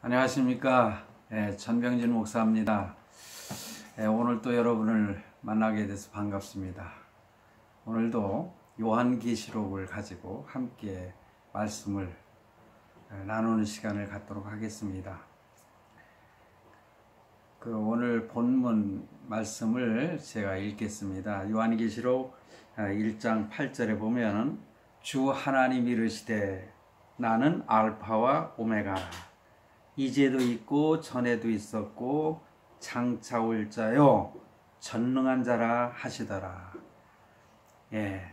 안녕하십니까. 전병진 목사입니다. 오늘 또 여러분을 만나게 돼서 반갑습니다. 오늘도 요한계시록을 가지고 함께 말씀을 나누는 시간을 갖도록 하겠습니다. 오늘 본문 말씀을 제가 읽겠습니다. 요한계시록 1장 8절에 보면 주 하나님이 이르시되 나는 알파와 오메가라. 이제도 있고 전에도 있었고 장차 올 자요 전능한 자라 하시더라.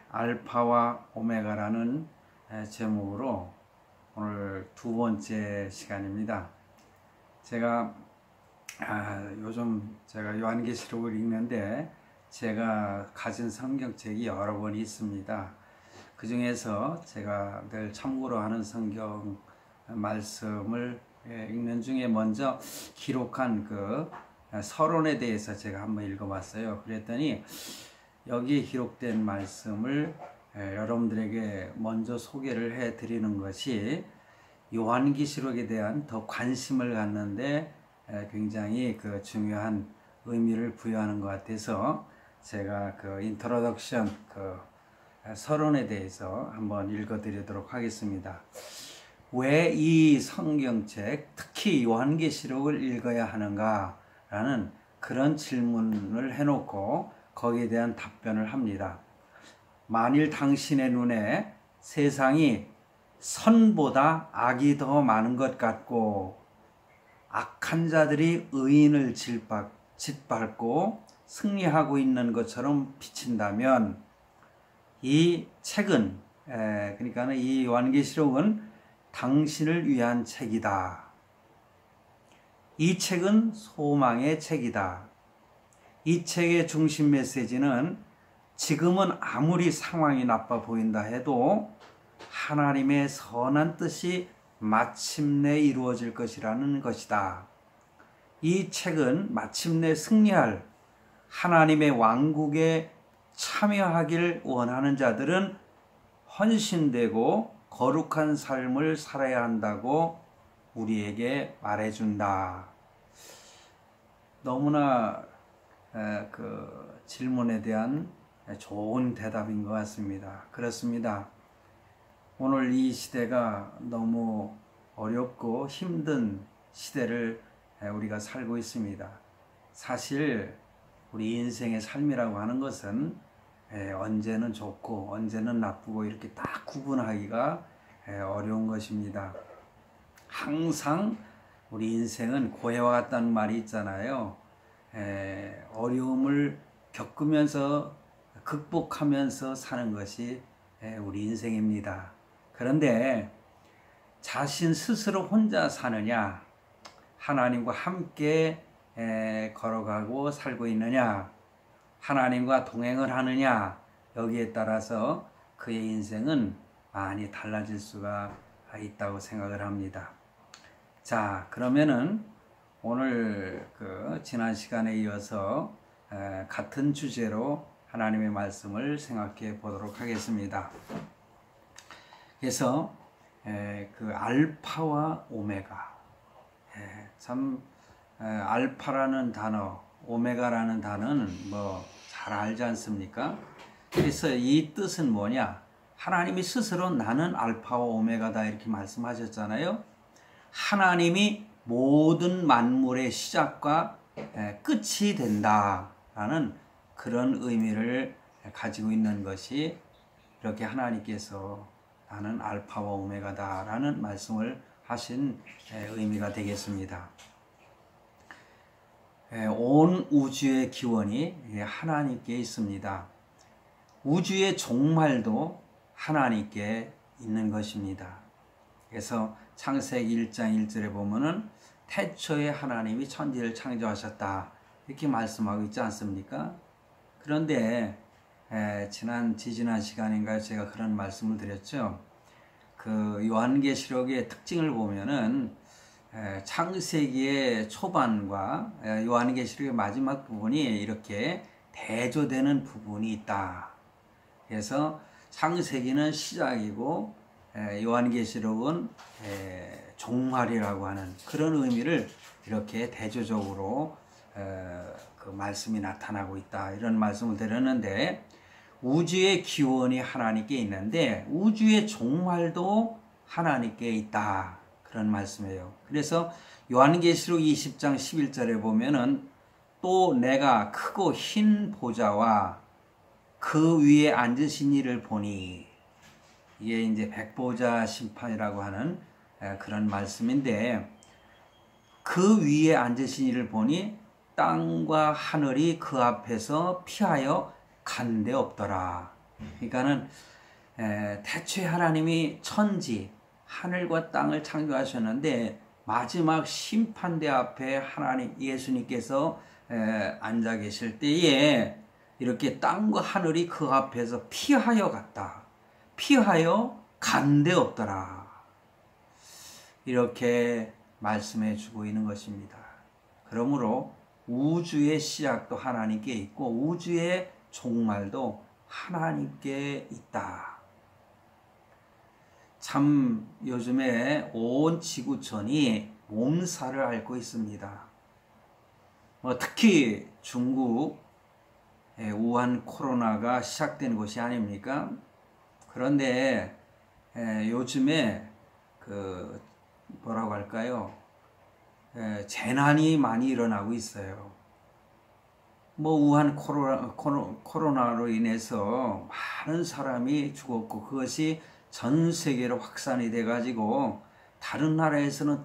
알파와 오메가라는 제목으로 오늘 두 번째 시간입니다. 제가 요즘 요한계시록을 읽는데 제가 가진 성경책이 여러 권 있습니다. 그 중에서 제가 늘 참고로 하는 성경 말씀을 읽는 중에 먼저 기록한 서론에 대해서 제가 한번 읽어봤어요. 그랬더니 여기에 기록된 말씀을 여러분들에게 먼저 소개를 해드리는 것이 요한계시록에 대한 더 관심을 갖는데 굉장히 중요한 의미를 부여하는 것 같아서 제가 인트로덕션 서론에 대해서 한번 읽어드리도록 하겠습니다. 왜 이 성경책, 특히 요한계시록을 읽어야 하는가 라는 그런 질문을 해놓고 거기에 대한 답변을 합니다. 만일 당신의 눈에 세상이 선보다 악이 더 많은 것 같고 악한 자들이 의인을 짓밟고 승리하고 있는 것처럼 비친다면 이 책은, 그러니까 이 요한계시록은 당신을 위한 책이다. 이 책은 소망의 책이다. 이 책의 중심 메시지는 지금은 아무리 상황이 나빠 보인다 해도 하나님의 선한 뜻이 마침내 이루어질 것이라는 것이다. 이 책은 마침내 승리할 하나님의 왕국에 참여하길 원하는 자들은 헌신되고 거룩한 삶을 살아야 한다고 우리에게 말해준다. 너무나 질문에 대한 좋은 대답인 것 같습니다. 그렇습니다. 오늘 이 시대가 너무 어렵고 힘든 시대를 우리가 살고 있습니다. 사실 우리 인생의 삶이라고 하는 것은 언제는 좋고 언제는 나쁘고 이렇게 딱 구분하기가 어려운 것입니다. 항상 우리 인생은 고해와 같다는 말이 있잖아요. 어려움을 겪으면서 극복하면서 사는 것이 우리 인생입니다. 그런데 자신 스스로 혼자 사느냐, 하나님과 함께 걸어가고 살고 있느냐, 하나님과 동행을 하느냐, 여기에 따라서 그의 인생은 많이 달라질 수가 있다고 생각을 합니다. 자, 그러면은 오늘 지난 시간에 이어서 같은 주제로 하나님의 말씀을 생각해 보도록 하겠습니다. 그래서 알파와 오메가, 알파라는 단어, 오메가라는 단어는 잘 알지 않습니까? 그래서 이 뜻은 뭐냐? 하나님이 스스로 나는 알파와 오메가다 이렇게 말씀하셨잖아요. 하나님이 모든 만물의 시작과 끝이 된다라는 그런 의미를 가지고 있는 것이 이렇게 하나님께서 나는 알파와 오메가다라는 말씀을 하신 의미가 되겠습니다. 온 우주의 기원이 하나님께 있습니다. 우주의 종말도 하나님께 있는 것입니다. 그래서 창세기 1장 1절에 보면은 태초에 하나님이 천지를 창조하셨다 이렇게 말씀하고 있지 않습니까? 그런데 지지난 시간인가요? 제가 그런 말씀을 드렸죠. 요한계시록의 특징을 보면은 창세기의 초반과 요한계시록의 마지막 부분이 이렇게 대조되는 부분이 있다. 그래서 창세기는 시작이고 요한계시록은 종말이라고 하는 그런 의미를 이렇게 대조적으로 그 말씀이 나타나고 있다, 이런 말씀을 드렸는데, 우주의 기원이 하나님께 있는데 우주의 종말도 하나님께 있다, 그런 말씀이에요. 그래서 요한계시록 20장 11절에 보면은 또 내가 크고 흰 보좌와 그 위에 앉으신 이를 보니, 이게 이제 백보자 심판이라고 하는 그런 말씀인데, 그 위에 앉으신 이를 보니 땅과 하늘이 그 앞에서 피하여 간 데 없더라. 그러니까는 태초에 하나님이 천지 하늘과 땅을 창조하셨는데 마지막 심판대 앞에 하나님 예수님께서 앉아 계실 때에 이렇게 땅과 하늘이 그 앞에서 피하여 갔다, 피하여 간 데 없더라, 이렇게 말씀해 주고 있는 것입니다. 그러므로 우주의 시작도 하나님께 있고 우주의 종말도 하나님께 있다. 참 요즘에 온 지구촌이 몸살을 앓고 있습니다. 특히 중국 우한 코로나가 시작된 곳이 아닙니까? 그런데 요즘에 그 뭐라고 할까요? 재난이 많이 일어나고 있어요. 우한 코로나로 인해서 많은 사람이 죽었고 그것이 전 세계로 확산이 돼가지고 다른 나라에서는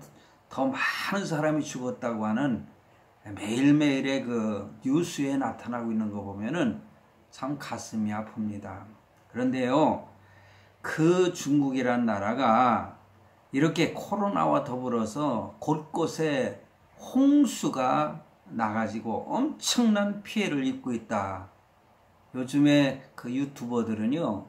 더 많은 사람이 죽었다고 하는 매일매일의 그 뉴스에 나타나고 있는 거 보면은 참 가슴이 아픕니다. 그런데요, 그 중국이란 나라가 이렇게 코로나와 더불어서 곳곳에 홍수가 나가지고 엄청난 피해를 입고 있다. 요즘에 그 유튜버들은요,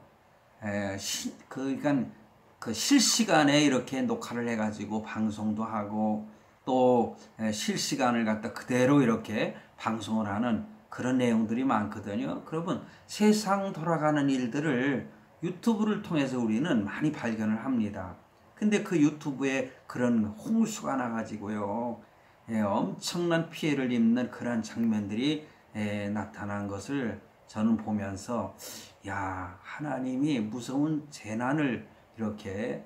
그러니까 그 실시간에 이렇게 녹화를 해가지고 방송도 하고 또 실시간을 갖다 그대로 이렇게 방송을 하는 그런 내용들이 많거든요. 그러면 세상 돌아가는 일들을 유튜브를 통해서 우리는 많이 발견을 합니다. 근데 그 유튜브에 그런 홍수가 나가지고요, 엄청난 피해를 입는 그런 장면들이 나타난 것을 저는 보면서, 야, 하나님이 무서운 재난을 이렇게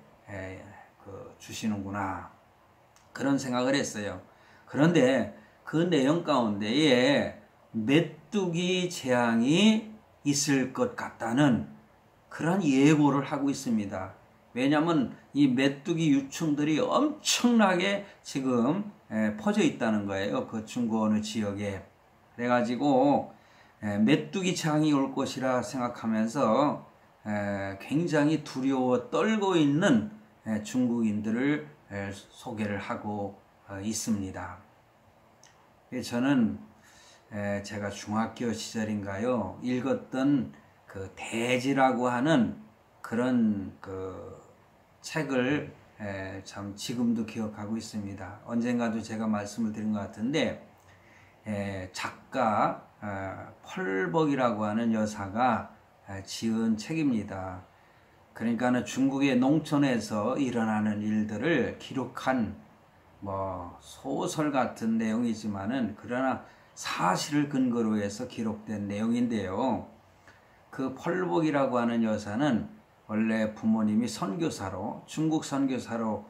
주시는구나, 그런 생각을 했어요. 그런데 그 내용 가운데에 메뚜기 재앙이 있을 것 같다는 그런 예고를 하고 있습니다. 왜냐하면 이 메뚜기 유충들이 엄청나게 지금 퍼져 있다는 거예요. 그 중국 어느 지역에. 그래가지고 메뚜기 재앙이 올 것이라 생각하면서 굉장히 두려워 떨고 있는 중국인들을 소개를 하고 있습니다. 저는 제가 중학교 시절인가요, 읽었던 그 대지라고 하는 그런 그 책을 참 지금도 기억하고 있습니다. 언젠가도 제가 말씀을 드린 것 같은데, 작가 펄벅이라고 하는 여사가 지은 책입니다. 그러니까는 중국의 농촌에서 일어나는 일들을 기록한 소설 같은 내용이지만은 그러나 사실을 근거로 해서 기록된 내용인데요. 그 펄벅이라고 하는 여사는 원래 부모님이 선교사로, 중국 선교사로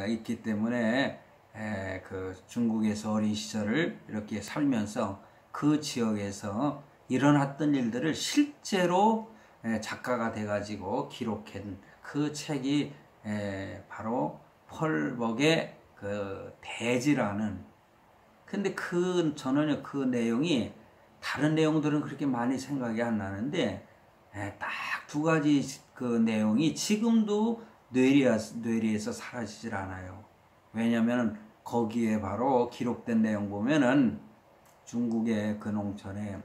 있기 때문에 그 중국에서 어린 시절을 이렇게 살면서 그 지역에서 일어났던 일들을 실제로 작가가 돼가지고 기록한 그 책이 바로 펄벅의 그 대지라는. 근데 저는 그 내용이, 다른 내용들은 그렇게 많이 생각이 안 나는데 딱 두 가지 그 내용이 지금도 뇌리에서 사라지질 않아요. 왜냐하면 거기에 바로 기록된 내용 보면은 중국의 그 농촌에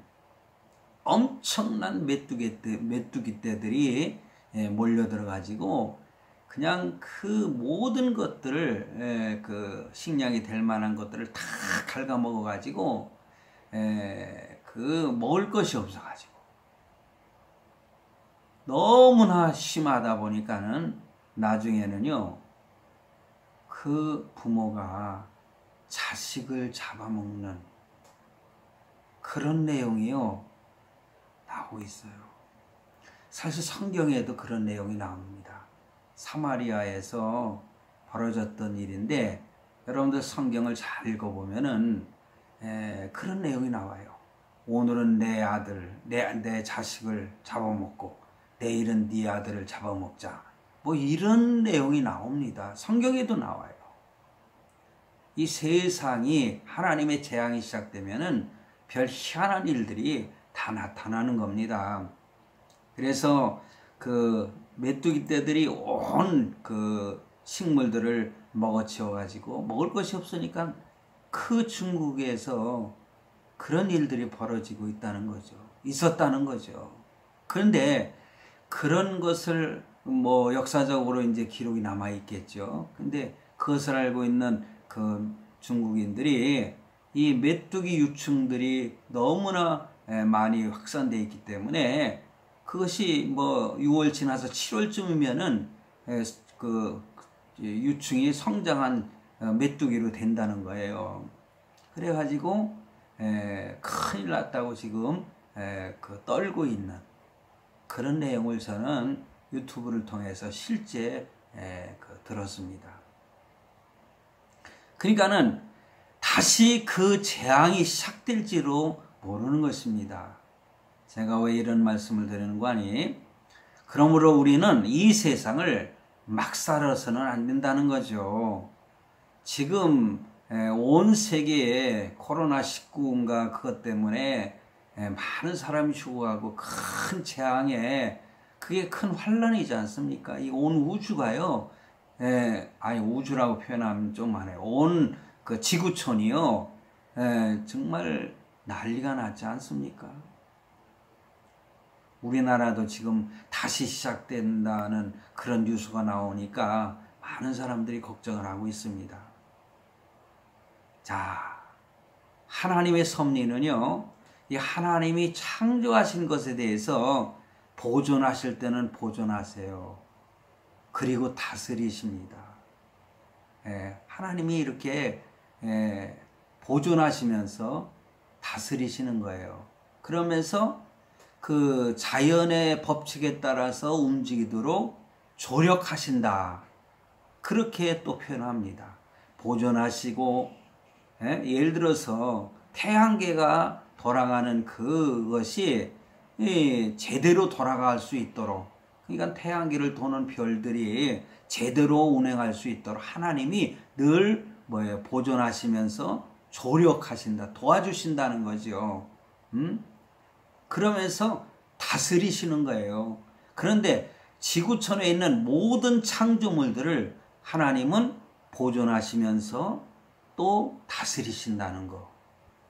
엄청난 메뚜기 떼들이 몰려들어가지고 그냥 그 모든 것들을 그 식량이 될 만한 것들을 다 갉아먹어가지고 그 먹을 것이 없어가지고 너무나 심하다 보니까는 나중에는요, 그 그 부모가 자식을 잡아먹는 그런 내용이요 나오고 있어요. 사실 성경에도 그런 내용이 나옵니다. 사마리아에서 벌어졌던 일인데 여러분들 성경을 잘 읽어보면은 그런 내용이 나와요. 오늘은 내 아들, 내 자식을 잡아먹고 내일은 네 아들을 잡아먹자. 뭐 이런 내용이 나옵니다. 성경에도 나와요. 이 세상이 하나님의 재앙이 시작되면은 별 희한한 일들이 다 나타나는 겁니다. 그래서 그 메뚜기 떼들이 온 그 식물들을 먹어치워 가지고 먹을 것이 없으니까 그 중국에서 그런 일들이 벌어지고 있다는 거죠. 있었다는 거죠. 그런데 그런 것을 뭐 역사적으로 이제 기록이 남아 있겠죠. 근데 그것을 알고 있는 그 중국인들이 이 메뚜기 유충들이 너무나 많이 확산되어 있기 때문에 그것이 뭐 6월 지나서 7월쯤이면은 그 유충이 성장한 메뚜기로 된다는 거예요. 그래가지고 큰일 났다고 지금 그 떨고 있는 그런 내용을 저는 유튜브를 통해서 실제 들었습니다. 그러니까는 다시 그 재앙이 시작될지로 모르는 것입니다. 제가 왜 이런 말씀을 드리는 거 아니? 그러므로 우리는 이 세상을 막 살아서는 안 된다는 거죠. 지금 온 세계에 코로나19인가 그것 때문에 많은 사람이 죽어가고 큰 재앙에 그게 큰 환란이지 않습니까? 이 온 우주가요. 아니 우주라고 표현하면 좀 많아요. 온 그 지구촌이요. 정말 난리가 났지 않습니까? 우리나라도 지금 다시 시작된다는 그런 뉴스가 나오니까 많은 사람들이 걱정을 하고 있습니다. 자, 하나님의 섭리는요, 이 하나님이 창조하신 것에 대해서 보존하실 때는 보존하세요. 그리고 다스리십니다. 하나님이 이렇게 보존하시면서 다스리시는 거예요. 그러면서 그 자연의 법칙에 따라서 움직이도록 조력하신다. 그렇게 또 표현합니다. 보존하시고, 예를 들어서 태양계가 돌아가는 그것이 제대로 돌아갈 수 있도록, 그러니까 태양계를 도는 별들이 제대로 운행할 수 있도록 하나님이 늘 보존하시면서 조력하신다, 도와주신다는 거죠. 그러면서 다스리시는 거예요. 그런데 지구촌에 있는 모든 창조물들을 하나님은 보존하시면서 또 다스리신다는 거.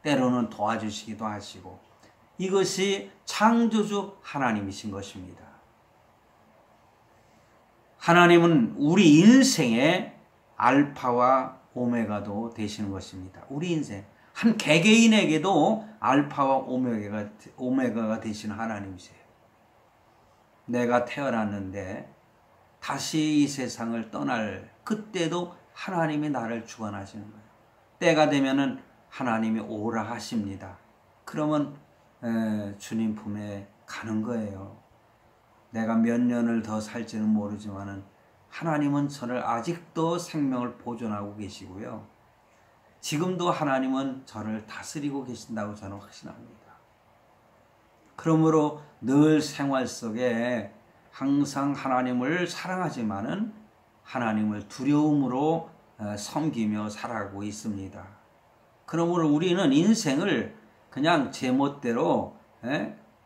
때로는 도와주시기도 하시고. 이것이 창조주 하나님이신 것입니다. 하나님은 우리 인생의 알파와 오메가도 되시는 것입니다. 우리 인생. 한 개개인에게도 알파와 오메가가 되시는 하나님이세요. 내가 태어났는데 다시 이 세상을 떠날 그때도 하나님이 나를 주관하시는 거예요. 때가 되면은 하나님이 오라 하십니다. 그러면 주님 품에 가는 거예요. 내가 몇 년을 더 살지는 모르지만은 하나님은 저를 아직도 생명을 보존하고 계시고요. 지금도 하나님은 저를 다스리고 계신다고 저는 확신합니다. 그러므로 늘 생활 속에 항상 하나님을 사랑하지만은 하나님을 두려움으로 섬기며 살아가고 있습니다. 그러므로 우리는 인생을 그냥 제멋대로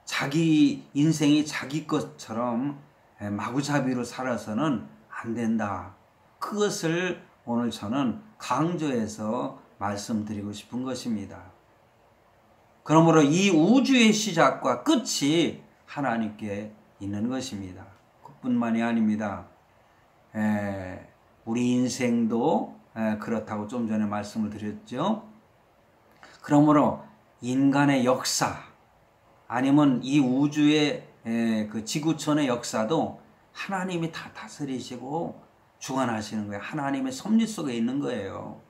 자기 인생이 자기 것처럼 마구잡이로 살아서는 안 된다. 그것을 오늘 저는 강조해서 말씀드리고 싶은 것입니다. 그러므로 이 우주의 시작과 끝이 하나님께 있는 것입니다. 그뿐만이 아닙니다. 우리 인생도 그렇다고 좀 전에 말씀을 드렸죠. 그러므로 인간의 역사 아니면 이 우주의 그 지구촌의 역사도 하나님이 다 다스리시고 주관하시는 거예요. 하나님의 섭리 속에 있는 거예요.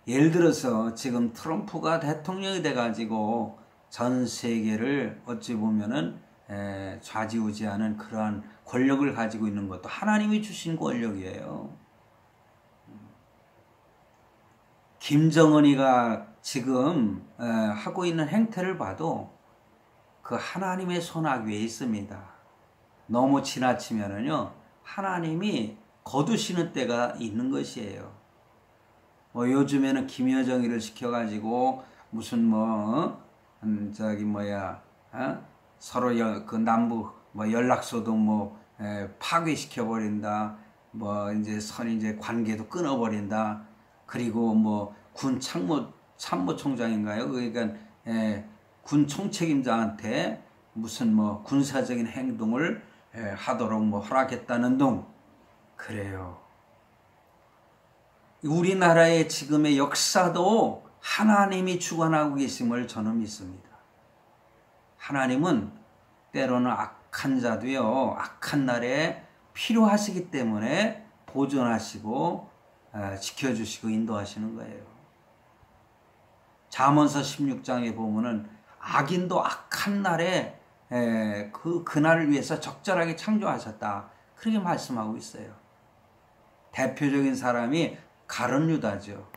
예를 들어서 지금 트럼프가 대통령이 돼가지고 전 세계를 어찌 보면은 좌지우지하는 그러한 권력을 가지고 있는 것도 하나님이 주신 권력이에요. 김정은이가 지금 하고 있는 행태를 봐도 그 하나님의 손아귀 위에 있습니다. 너무 지나치면은요 하나님이 거두시는 때가 있는 것이에요. 뭐 요즘에는 김여정이를 시켜가지고 무슨 서로 그 남북 연락소도 파괴시켜 버린다. 이제 관계도 끊어 버린다. 그리고 군 참모총장인가요? 그러니까 군 총책임자한테 무슨 군사적인 행동을 하도록 허락했다는 등 그래요. 우리나라의 지금의 역사도 하나님이 주관하고 계심을 저는 믿습니다. 하나님은 때로는 악한 자도요, 악한 날에 필요하시기 때문에 보존하시고 지켜주시고 인도하시는 거예요. 잠언서 16장에 보면은 악인도 악한 날에 그날을 위해서 적절하게 창조하셨다. 그렇게 말씀하고 있어요. 대표적인 사람이 가룟 유다죠.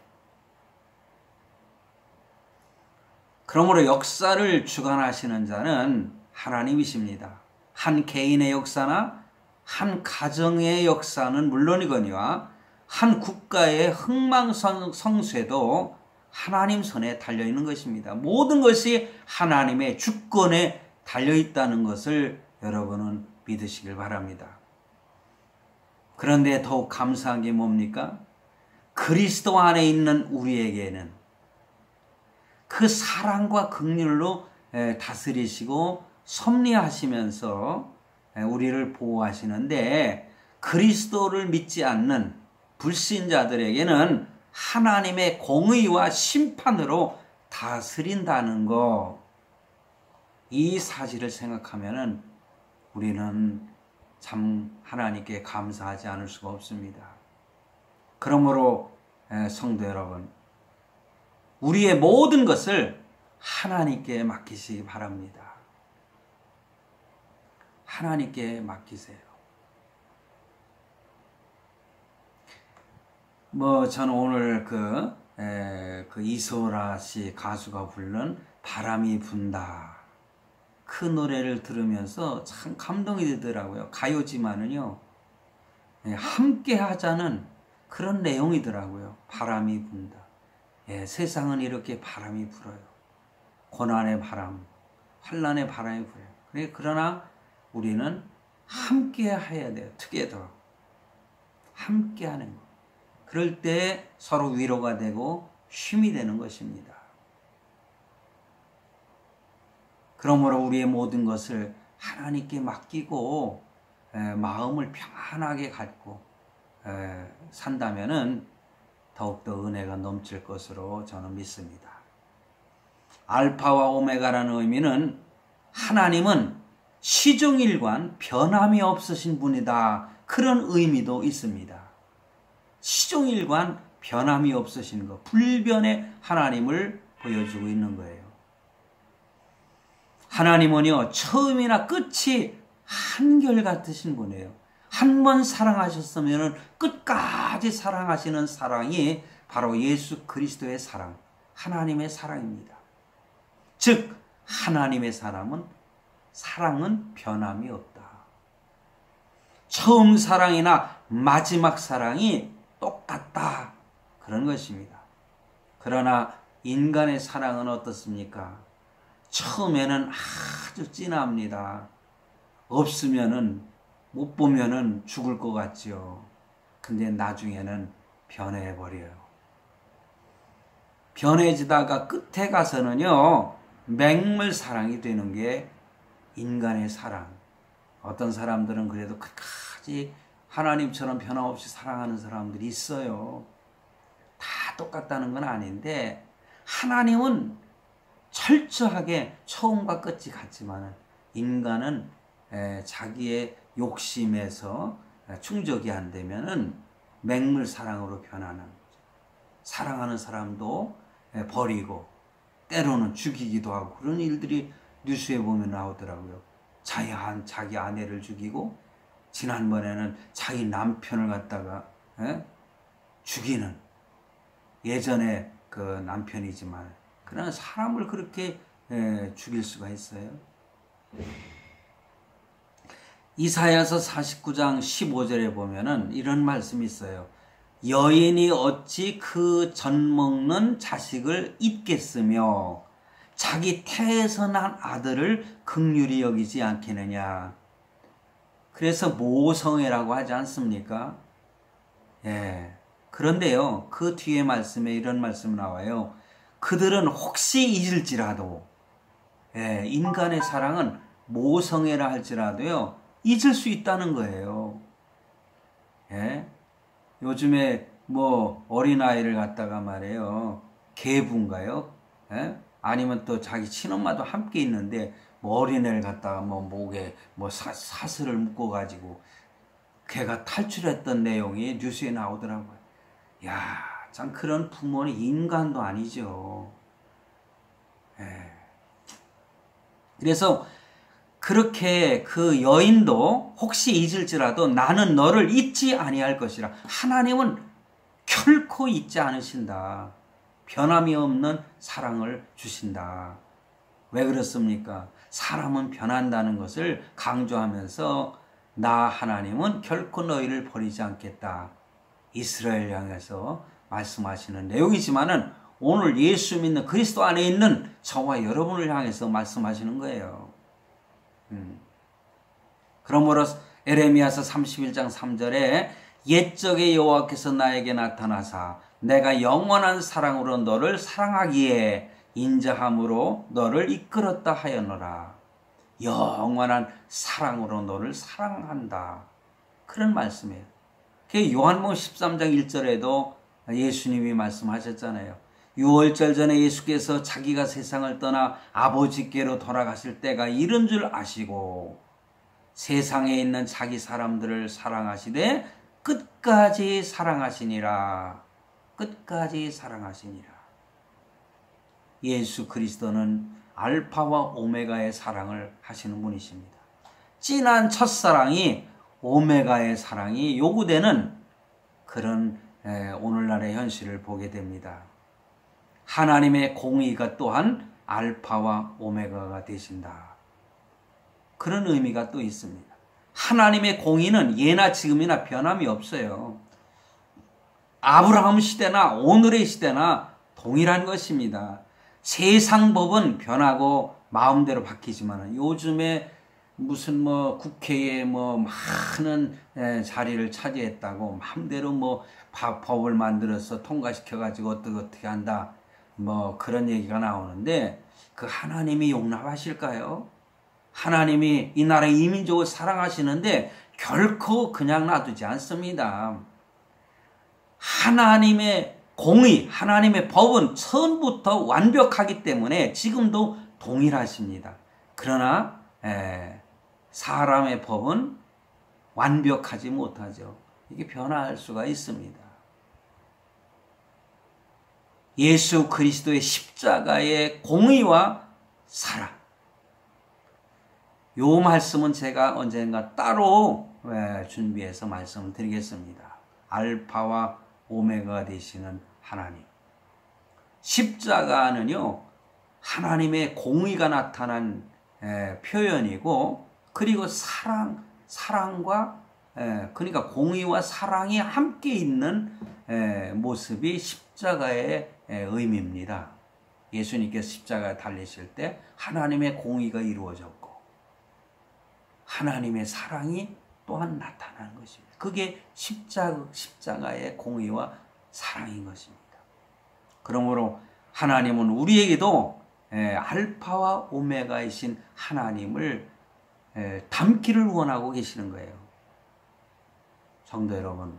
그러므로 역사를 주관하시는 자는 하나님이십니다. 한 개인의 역사나 한 가정의 역사는 물론이거니와 한 국가의 흥망성쇠도 하나님 손에 달려있는 것입니다. 모든 것이 하나님의 주권에 달려있다는 것을 여러분은 믿으시길 바랍니다. 그런데 더욱 감사한 게 뭡니까? 그리스도 안에 있는 우리에게는 그 사랑과 긍휼로 다스리시고 섭리하시면서 우리를 보호하시는데 그리스도를 믿지 않는 불신자들에게는 하나님의 공의와 심판으로 다스린다는 거, 이 사실을 생각하면은 우리는 참 하나님께 감사하지 않을 수가 없습니다. 그러므로 성도 여러분, 우리의 모든 것을 하나님께 맡기시기 바랍니다. 하나님께 맡기세요. 저는 오늘 그 이소라 씨 가수가 부른 바람이 분다, 그 노래를 들으면서 참 감동이 되더라고요. 가요지만은요, 함께 하자는 그런 내용이더라고요. 바람이 분다. 세상은 이렇게 바람이 불어요. 고난의 바람, 환난의 바람이 불어요. 그러나 우리는 함께 해야 돼요. together. 함께 하는 거. 그럴 때 서로 위로가 되고 쉼이 되는 것입니다. 그러므로 우리의 모든 것을 하나님께 맡기고 마음을 평안하게 갖고 산다면은 더욱더 은혜가 넘칠 것으로 저는 믿습니다. 알파와 오메가라는 의미는 하나님은 시종일관 변함이 없으신 분이다, 그런 의미도 있습니다. 시종일관 변함이 없으신 것, 불변의 하나님을 보여주고 있는 거예요. 하나님은요, 처음이나 끝이 한결같으신 분이에요. 한 번 사랑하셨으면 끝까지 사랑하시는 사랑이 바로 예수 그리스도의 사랑, 하나님의 사랑입니다. 즉 하나님의 사랑은 변함이 없다. 처음 사랑이나 마지막 사랑이 똑같다, 그런 것입니다. 그러나 인간의 사랑은 어떻습니까? 처음에는 아주 진합니다. 없으면은, 못 보면은 죽을 것 같지요. 근데 나중에는 변해버려요. 변해지다가 끝에 가서는요, 맹물 사랑이 되는 게 인간의 사랑. 어떤 사람들은 그래도 끝까지 하나님처럼 변함없이 사랑하는 사람들이 있어요. 다 똑같다는 건 아닌데, 하나님은 철저하게 처음과 끝이 같지만 인간은 자기의 욕심에서 충족이 안 되면은 맹물 사랑으로 변하는 거죠. 사랑하는 사람도 버리고 때로는 죽이기도 하고 그런 일들이 뉴스에 보면 나오더라고요. 자기 아내를 죽이고 지난번에는 자기 남편을 갖다가 죽이는, 예전에 그 남편이지만 그러나 사람을 그렇게 죽일 수가 있어요. 이사야서 49장 15절에 보면은 이런 말씀이 있어요. 여인이 어찌 그 젖먹는 자식을 잊겠으며 자기 태에서 난 아들을 긍휼히 여기지 않겠느냐. 그래서 모성애라고 하지 않습니까? 예. 그런데요, 그 뒤에 말씀에 이런 말씀 나와요. 그들은 혹시 잊을지라도, 인간의 사랑은 모성애라 할지라도요, 잊을 수 있다는 거예요. 예? 요즘에 뭐 어린아이를 갖다가 말해요. 계부인가요? 예? 아니면 또 자기 친엄마도 함께 있는데 뭐 어린애를 갖다가 뭐 목에 뭐 사슬을 묶어가지고 걔가 탈출했던 내용이 뉴스에 나오더라고요. 야, 참 그런 부모는 인간도 아니죠. 예. 그래서 그렇게 그 여인도 혹시 잊을지라도 나는 너를 잊지 아니할 것이라. 하나님은 결코 잊지 않으신다. 변함이 없는 사랑을 주신다. 왜 그렇습니까? 사람은 변한다는 것을 강조하면서 나 하나님은 결코 너희를 버리지 않겠다. 이스라엘 향해서 말씀하시는 내용이지만은 오늘 예수 믿는 그리스도 안에 있는 저와 여러분을 향해서 말씀하시는 거예요. 그러므로 에레미야서 31장 3절에 옛적에 여호와께서 나에게 나타나사 내가 영원한 사랑으로 너를 사랑하기에 인자함으로 너를 이끌었다 하였노라. 영원한 사랑으로 너를 사랑한다. 그런 말씀이에요. 요한복음 13장 1절에도 예수님이 말씀하셨잖아요. 유월절 전에 예수께서 자기가 세상을 떠나 아버지께로 돌아가실 때가 이른 줄 아시고 세상에 있는 자기 사람들을 사랑하시되 끝까지 사랑하시니라. 끝까지 사랑하시니라. 예수 그리스도는 알파와 오메가의 사랑을 하시는 분이십니다. 진한 첫사랑이, 오메가의 사랑이 요구되는 그런 오늘날의 현실을 보게 됩니다. 하나님의 공의가 또한 알파와 오메가가 되신다. 그런 의미가 또 있습니다. 하나님의 공의는 예나 지금이나 변함이 없어요. 아브라함 시대나 오늘의 시대나 동일한 것입니다. 세상 법은 변하고 마음대로 바뀌지만 요즘에 무슨 뭐 국회에 뭐 많은 자리를 차지했다고 마음대로 뭐 법을 만들어서 통과시켜 가지고 어떻게 한다 뭐 그런 얘기가 나오는데 그 하나님이 용납하실까요? 하나님이 이 나라 이민족을 사랑하시는데 결코 그냥 놔두지 않습니다. 하나님의 공의, 하나님의 법은 처음부터 완벽하기 때문에 지금도 동일하십니다. 그러나 사람의 법은 완벽하지 못하죠. 이게 변화할 수가 있습니다. 예수 그리스도의 십자가의 공의와 사랑. 요 말씀은 제가 언젠가 따로 준비해서 말씀을 드리겠습니다. 알파와 오메가가 되시는 하나님. 십자가는요, 하나님의 공의가 나타난 표현이고, 그리고 사랑과, 그러니까 공의와 사랑이 함께 있는 모습이 십자가의 의미입니다. 예수님께서 십자가에 달리실 때 하나님의 공의가 이루어졌고, 하나님의 사랑이 또한 나타나는 것입니다. 그게 십자가의 공의와 사랑인 것입니다. 그러므로 하나님은 우리에게도 알파와 오메가이신 하나님을 닮기를 원하고 계시는 거예요. 성도 여러분,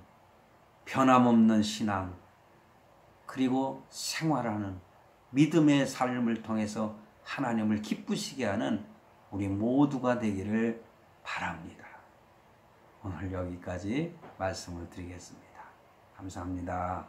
변함없는 신앙 그리고 생활하는 믿음의 삶을 통해서 하나님을 기쁘시게 하는 우리 모두가 되기를 바랍니다. 오늘 여기까지 말씀을 드리겠습니다. 감사합니다.